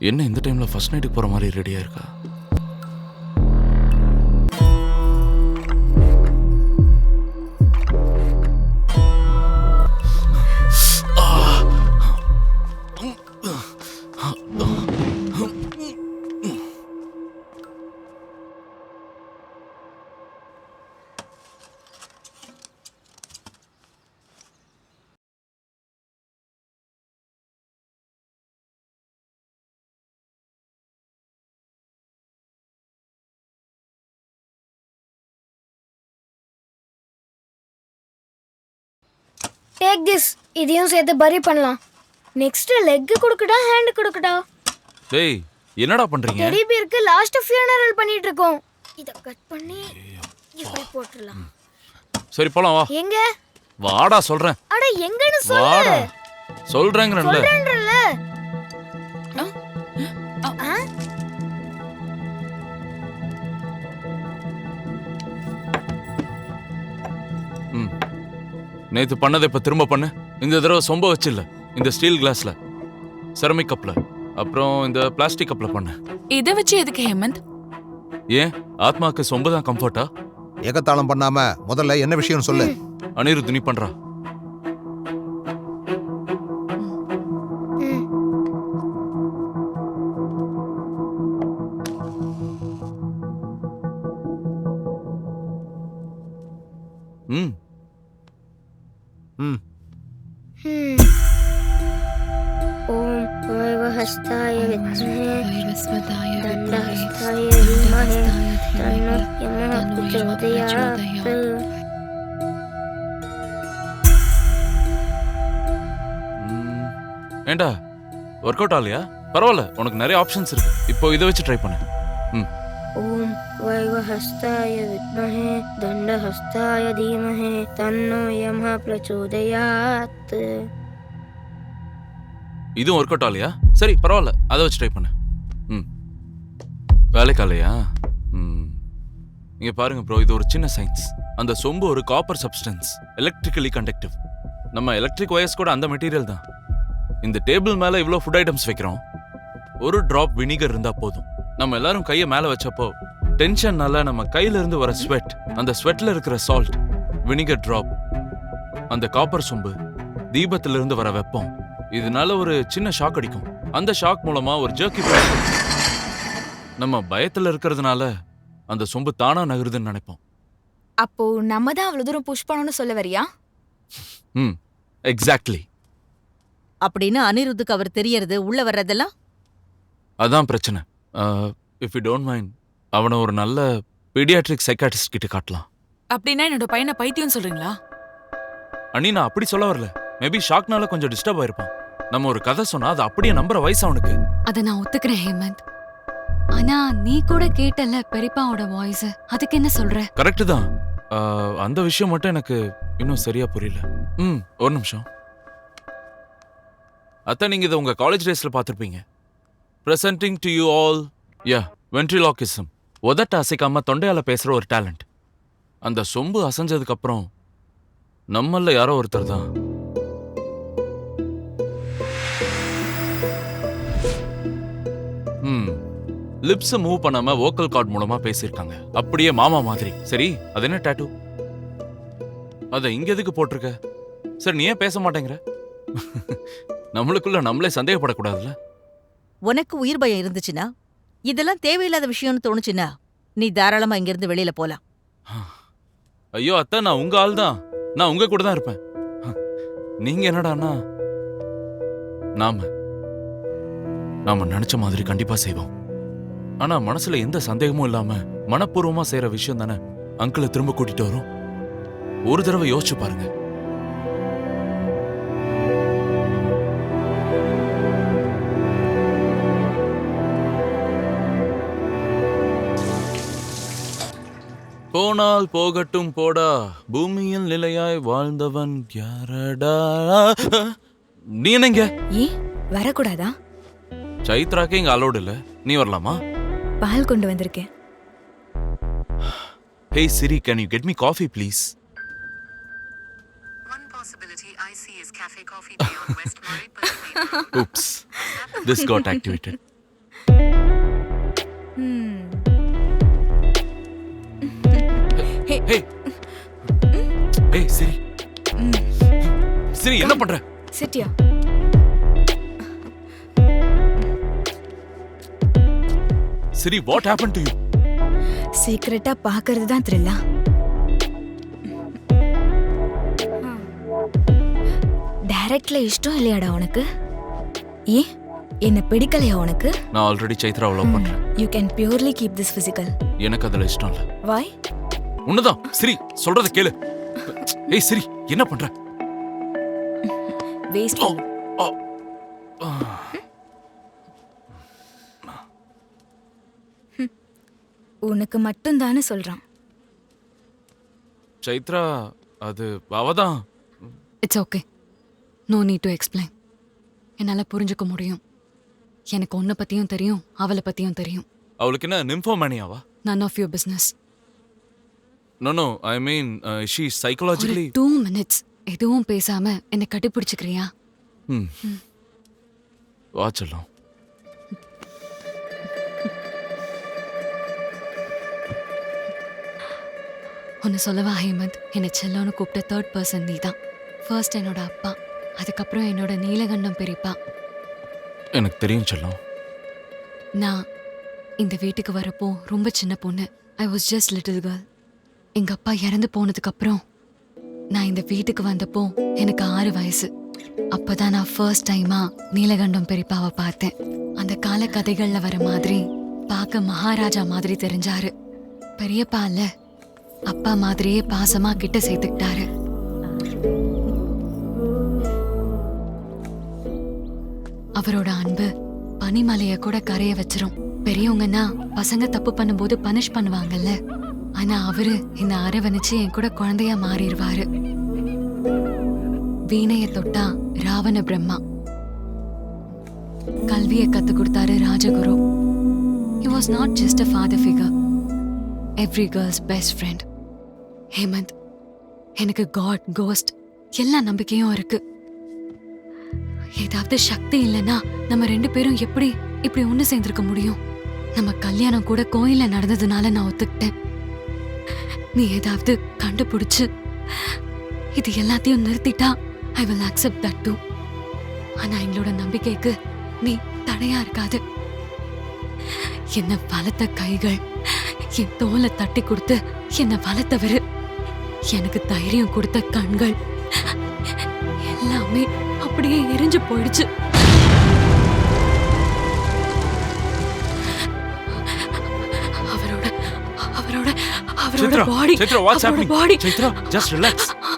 என்ன இந்த டைம்ல ஃபர்ஸ்ட் நைட்டுக்கு போற மாதிரி ரெடியா இருக்கா? Take this. இதையும் சேர்த்து பரி பண்ணலாம். நெக்ஸ்ட் லெக் கொடுக்கடா, ஹேண்ட் கொடுக்கடா? டேய் என்னடா பண்றீங்க? டெடி பியருக்கு லாஸ்ட் ஃபியூனரல் பண்ணிட்டு இருக்கோம். இத கட் பண்ணி இப்படி போட்டுறலாம். சரி போலாம் வா. எங்க? வாடா சொல்றேன். அட எங்கன்னு சொல்லு. வாடா சொல்றேங்கறல்ல. சொல்றேன்றல்ல. நேத்து பண்ணதை இப்ப திரும்ப பண்ணு. இந்த தடவை சொம்ப வச்சில்ல, இந்த ஸ்டீல் கிளாஸ்ல, செரமிக் கப்ல, அப்புறம் இந்த பிளாஸ்டிக் கப்ல பண்ணு. இத வச்சு எதுக்கு ஹேமந்த்? ஏன் ஆத்மாக்கு சொம்ப தான் கம்ஃபர்ட்டா? ஏகத்தாளம் பண்ணாம முதல்ல என்ன விஷயம் சொல்லு. அனிருத் நீ பண்றா. ம் ம் ஓம் வைவஹஸ்தாய வித்மஹே வைவஸ்வதாய தண்டஹஸ்தாய தீமஹி தன்னோ யமः பிரச்சோதயாத். ஏண்டா ஒர்க் அவுட் ஆகலையா? பரவாயில்ல, உனக்கு நிறைய ஆப்ஷன்ஸ் இருக்கு. இப்போ இதை வச்சு ட்ரை பண்ணு. ம் ஓம் வைவஹஸ்தாய வித்மஹே தண்டஹஸ்தாய தீமஹி தன்னோ யமः பிரச்சோதயாத். இதுவும் ஒர்க் அவுட் ஆகலையா? சரி பரவாயில்ல, அதை வச்சு ட்ரை பண்ணு. ம் வேலைக்காலையா? ம் இங்க பாருங்க ப்ரோ, இது ஒரு சின்ன சயின்ஸ். அந்த சொம்பு ஒரு காப்பர் சப்ஸ்டன்ஸ், எலக்ட்ரிக்கலி கண்டக்டிவ். நம்ம எலக்ட்ரிக் ஒயர்ஸ் கூட அந்த மெட்டீரியல் தான். இந்த டேபிள் மேல இவ்வளோ ஃபுட் ஐட்டம்ஸ் வைக்கிறோம். ஒரு டிராப் வினிகர் இருந்தா போதும். நம்ம எல்லாரும் கையை மேல வச்சப்போ டென்ஷன்னால நம்ம கையில இருந்து வர ஸ்வெட், அந்த ஸ்வெட்ல இருக்கிற சால்ட், வினிகர் டிராப், அந்த காப்பர் சொம்பு, தீபத்துல இருந்து வர வெப்பம், இதனால ஒரு சின்ன ஷாக் அடிக்கும். அந்த ஷாக் மூலமா ஒரு ஜர்க்கி நம்ம பயத்துல இருக்கிறதுனால அந்த சொம்பு தானா நகருதுன்னு நினைப்போம். அப்போ நம்ம தான் அவ்வளவு தூரம் புஷ் பண்ணணும்னு சொல்ல வரியா? ம் எக்ஸாக்ட்லி. அப்படின்னு அனிருத்துக்கு அவர் தெரியறது உள்ள வர்றதெல்லாம் அதான் பிரச்சனை. இஃப் யூ டோன்ட் மைண்ட், அவனை ஒரு நல்ல பீடியாட்ரிக் சைக்காட்ரிஸ்ட் கிட்ட காட்டலாம். அப்படின்னா என்னோட பையனை பைத்தியம் சொல்றீங்களா? அண்ணி நான் அப்படி சொல்ல வரல. மேபி ஷாக்னால கொஞ்சம் டிஸ்டர்ப் ஆயிருப்பான். நம்ம ஒரு கதை சொன்னா அது அப்படியே நம்புற வயசு அவனுக்கு. அத நான் ஒத்துக்கிறேன் ஹேமந்த். ஆனா நீ கூட கேட்டல பெரியப்பாவோட வாய்ஸ், அதுக்கு என்ன சொல்ற? கரெக்ட் தான். அந்த விஷயம் மட்டும் எனக்கு இன்னும் சரியா புரியல. ஒரு நிமிஷம். அதான் நீங்க இதை உங்க காலேஜ் டேஸ்ல பார்த்திருப்பீங்க. Presenting to you all, ventriloquism. உதட்ட அசைக்காம தொண்டையால பேசுற ஒரு டேலண்ட். அந்த சொம்பு அசைஞ்சதுக்கு அப்புறம் நம்மள யாரோ ஒருத்தர் தான் லிப்ஸ் மூவ் பண்ணாம வோக்கல் கார்ட் மூலமா பேசியிருக்காங்க. அப்படியே மாமா மாதிரி. சரி அது என்ன டாட்டூ? அத இங்க எதுக்கு போட்டிருக்க? சரி நீ ஏன் பேச மாட்டேங்கிற? நம்மளுக்குள்ள நம்மளே சந்தேகப்படக்கூடாதுல்ல? உனக்கு உயிர் பயம் இருந்துச்சுன்னா, இதெல்லாம் தேவையில்லாத விஷயம்னு தோணுச்சுன்னா நீ தாராளமா இங்கிருந்து வெளியில போலாம். ஐயோ அத்தை, நான் உங்க ஆள் தான். நான் உங்க கூட தான் இருப்பேன். நீங்க என்னடான்னா நாம நினைச்ச மாதிரி கண்டிப்பா செய்வோம். ஆனா மனசுல எந்த சந்தேகமும் இல்லாம மனப்பூர்வமா செய்யற விஷயம் தானே அங்கிளை திரும்ப கூட்டிட்டு வரும். ஒரு தடவை யோசிச்சு பாருங்க. போனால் போகட்டும் போடா, பூமியில் நிலையாய் வாழ்ந்தவன் யாரடா. நீ என்னங்க? ஏன் வரக்கூடாதா? சைத்ராக்கே இங்க அலோடு இல்ல. நீ வரலாமா? பால் கொண்டு வந்திருக்கேன். Hey Siri, can you get me coffee please? One possibility I see is cafe coffee beyond West Murray. Oops, this got activated. ஹே ஏய் சிரி சிரி என்ன பண்ற சிட்டியா சிரி வாட் ஹேப்பன் டு யூ சீக்கிரட்டா பாக்குறது தான் த்ரில்லா. டைரக்ட்ல இஷ்டம் இல்லையாடா உனக்கு? ஏன் என்ன பிடிக்கலையா உனக்கு? நான் ஆல்ரெடி சைத்ராவை லவ் பண்றேன். You can purely keep this physical. எனக்கு அதுல இஷ்டம் இல்ல. வாய்? உன்னதான் சிரி சொல்றத கேளு. ஏய் சிரி என்ன பண்ற? வேஸ்ட். உனக்கு மட்டும் தானே சொல்றான். சைத்ரா அது அவதான். It's okay, no need to explain. என்னால் புரிஞ்சுக்க முடியும். எனக்கு உன்னை பற்றியும் தெரியும், அவளை பற்றியும் தெரியும். அவளுக்கு என்ன நிம்ஃபோமேனியாவா? None of your business. No I mean she psychologically 2 minutes எதுவும் பேசாம என்னை கட்டிப்பிடிச்சுக்கிறியா? வாச்சலாம். ஒன்று சொல்லவா ஹேமந்த், என்னை செல்லோன்னு கூப்பிட்ட 3rd person நீ தான். ஃபர்ஸ்ட் என்னோட அப்பா, அதுக்கப்புறம் என்னோட நீலகண்டம் பெரியப்பா. எனக்கு தெரியும் செல்லம். நான் இந்த வீட்டுக்கு வரப்போ ரொம்ப சின்ன பொண்ணு. I was just little girl. எங்கள் அப்பா இறந்து போனதுக்கப்புறம் நான் இந்த வீட்டுக்கு வந்தப்போ எனக்கு 6 வயசு. அப்போதான் நான் ஃபர்ஸ்ட் டைமாக நீலகண்டம் பெரியப்பாவை பார்த்தேன். அந்த கால கதைகளில் வர மாதிரி பார்க்க மகாராஜா மாதிரி தெரிஞ்சாரு. பெரியப்பா இல்ல, அப்பா மாதிரியே பாசமா கிட்ட சேர்த்துக்கிட்டாரு. அவரோட அன்பு பனிமலைய கூட கரைய வச்சிரும். பெரியவங்கன்னா பசங்க தப்பு பண்ணும்போது பனிஷ் பண்ணுவாங்கல்ல, ஆனா அவரு இந்த அரவணைச்சு என் கூட குழந்தையா மாறிடுவாரு. வீணைய தொட்டா ராவண பிரம்மா, கல்வியை கத்து கொடுத்தாரு Rajguru. He was not just a father figure, every girl's best friend. Hemant, எனக்கு காட், கோஸ்ட் எல்லா நம்பிக்கையும் இருக்கு. ஏதாவது சக்தி இல்லைன்னா நம்ம 2 பேரும் எப்படி இப்படி ஒண்ணு சேர்ந்திருக்க முடியும்? நம்ம கல்யாணம் கூட கோயில்ல நடந்ததுனால நான் ஒத்துக்கிட்டேன். நீ ஏதாவது கண்டுபிடிச்சு இது எல்லாத்தையும் நிறுத்திட்டா I will accept that too. ஆனா எங்களோட நம்பிக்கைக்கு நீ தடையா இருக்காது. என்ன வளர்த்த கைகள், என் தோலை தட்டி கொடுத்து என்ன வளர்த்தவரு, எனக்கு தைரியம் கொடுத்த கண்கள் எல்லாமே அப்படியே எரிஞ்சு போயிடுச்சு. அவரோட Chaitra, பாடி, Chaitra, what's அவரோட happening? பாடி. Chaitra, just relax.